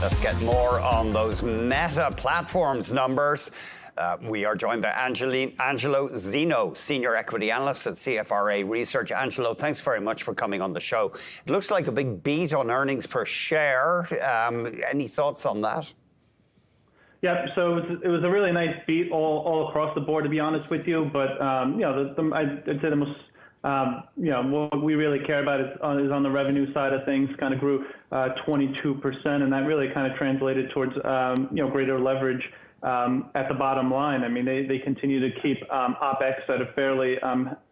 Let's get more on those Meta platforms numbers. We are joined by Angelo Zino, Senior Equity Analyst at CFRA Research. Angelo, thanks very much for coming on the show. It looks like a big beat on earnings per share. Any thoughts on that? Yeah, so it was a really nice beat all across the board, to be honest with you. But I'd say the most what we really care about is on the revenue side of things. Kind of grew 22%, and that really kind of translated towards greater leverage at the bottom line. I mean, they continue to keep OpEx at a fairly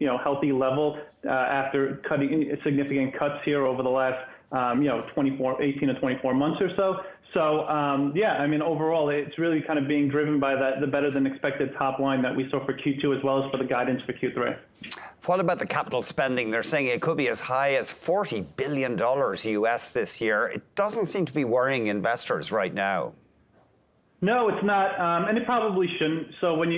healthy level after cutting significant cuts here over the last 18 to 24 months or so. So, I mean, overall, it's really kind of being driven by the better than expected top line that we saw for Q2 as well as for the guidance for Q3. What about the capital spending? They're saying it could be as high as $40 billion US this year. It doesn't seem to be worrying investors right now. No, it's not, and it probably shouldn't. So when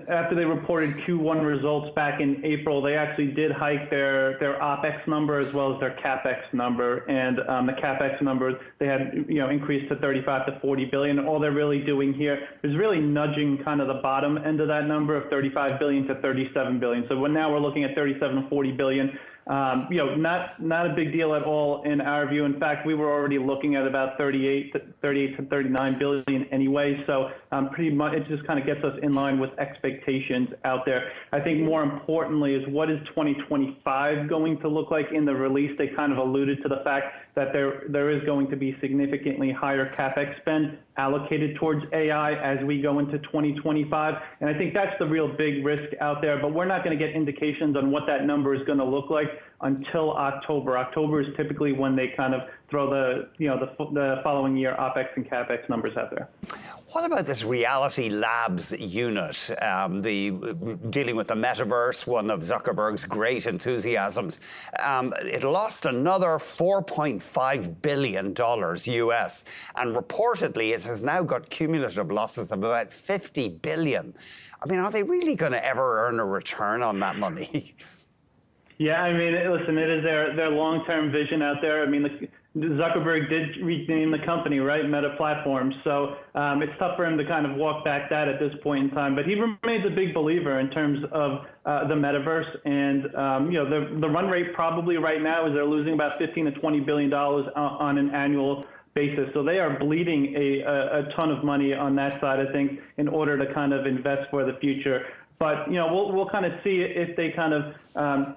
after they reported Q1 results back in April, they actually did hike their OpEx number as well as their CapEx number, and the CapEx number they had increased to 35 to 40 billion. All they're really doing here is really nudging kind of the bottom end of that number of 35 billion to 37 billion. So now we're looking at 37 to 40 billion. Not a big deal at all in our view. In fact, we were already looking at about 38 to 39 billion anyway. So pretty much it just kind of gets us in line with expectations out there. I think more importantly is what is 2025 going to look like? In the release, they kind of alluded to the fact that there is going to be significantly higher CapEx spend allocated towards AI as we go into 2025. And I think that's the real big risk out there, but we're not going to get indications on what that number is going to look like until October. October is typically when they kind of throw the following year OpEx and CapEx numbers out there. What about this Reality Labs unit, dealing with the metaverse, one of Zuckerberg's great enthusiasms? It lost another $4.5 billion US, and reportedly it has now got cumulative losses of about 50 billion. I mean, are they really going to ever earn a return on that money? Yeah, I mean, listen, it is their long-term vision out there. I mean, Zuckerberg did rename the company, right, Meta Platforms. So it's tough for him to kind of walk back that at this point in time. But he remains a big believer in terms of the metaverse. And, the run rate probably right now is they're losing about $15 to $20 billion on an annual basis. So they are bleeding a ton of money on that side of things in order to kind of invest for the future. But, we'll kind of see if they kind of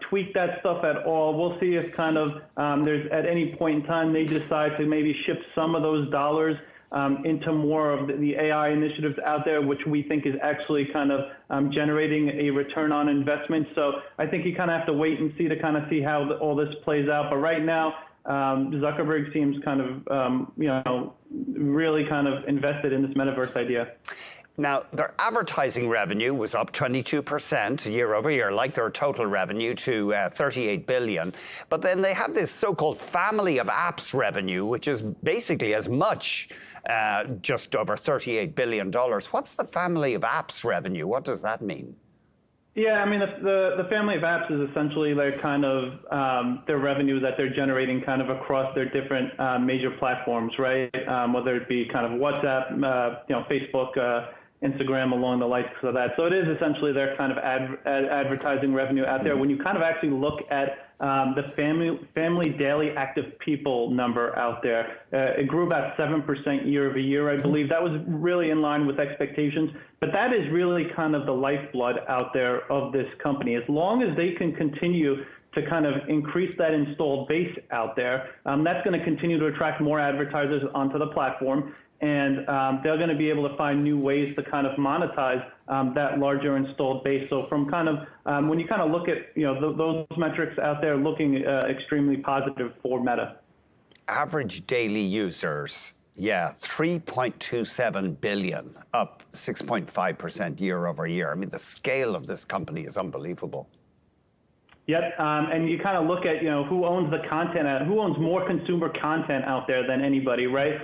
tweak that stuff at all. We'll see if kind of there's at any point in time they decide to maybe shift some of those dollars into more of the AI initiatives out there, which we think is actually kind of generating a return on investment. So I think you kind of have to wait and see to kind of see how all this plays out. But right now, Zuckerberg seems kind of, really kind of invested in this metaverse idea. Now, their advertising revenue was up 22% year over year, like their total revenue, to 38 billion. But then they have this so-called family of apps revenue, which is basically as much, just over $38 billion. What's the family of apps revenue? What does that mean? Yeah, I mean, the family of apps is essentially their kind of their revenue that they're generating kind of across their different major platforms, right? Whether it be kind of WhatsApp, Facebook, Instagram, along the likes of that. So it is essentially their kind of advertising revenue out there. When you kind of actually look at the family daily active people number out there, it grew about 7% year over year, I believe. That was really in line with expectations. But that is really kind of the lifeblood out there of this company. As long as they can continue to kind of increase that installed base out there, that's going to continue to attract more advertisers onto the platform. And they're going to be able to find new ways to kind of monetize that larger installed base. So from kind of when you kind of look at those metrics out there, looking extremely positive for Meta. Average daily users, 3.27 billion, up 6.5% year over year. I mean, the scale of this company is unbelievable. Yep, and you kind of look at who owns the content, who owns more consumer content out there than anybody, right?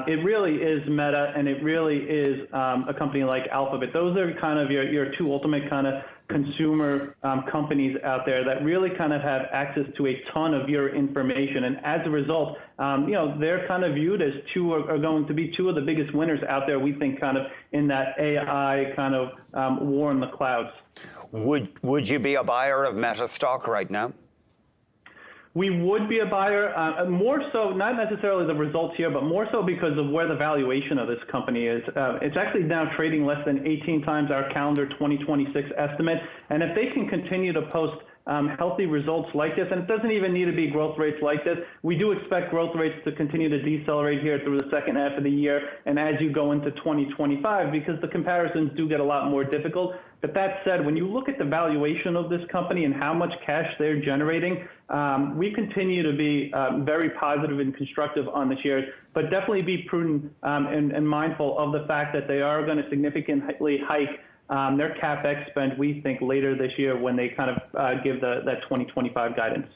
It really is Meta, and it really is a company like Alphabet. Those are kind of your two ultimate kind of consumer companies out there that really kind of have access to a ton of your information. And as a result, they're kind of viewed as are going to be two of the biggest winners out there, we think, kind of in that AI kind of war in the clouds. Would you be a buyer of Meta stock right now? We would be a buyer, more so, not necessarily the results here, but more so because of where the valuation of this company is. It's actually now trading less than 18 times our calendar 2026 estimate. And if they can continue to post healthy results like this, and it doesn't even need to be growth rates like this, we do expect growth rates to continue to decelerate here through the second half of the year and as you go into 2025, because the comparisons do get a lot more difficult. But that said, when you look at the valuation of this company and how much cash they're generating, we continue to be very positive and constructive on the shares, but definitely be prudent and mindful of the fact that they are going to significantly hike their CapEx spend, we think, later this year when they kind of give that 2025 guidance.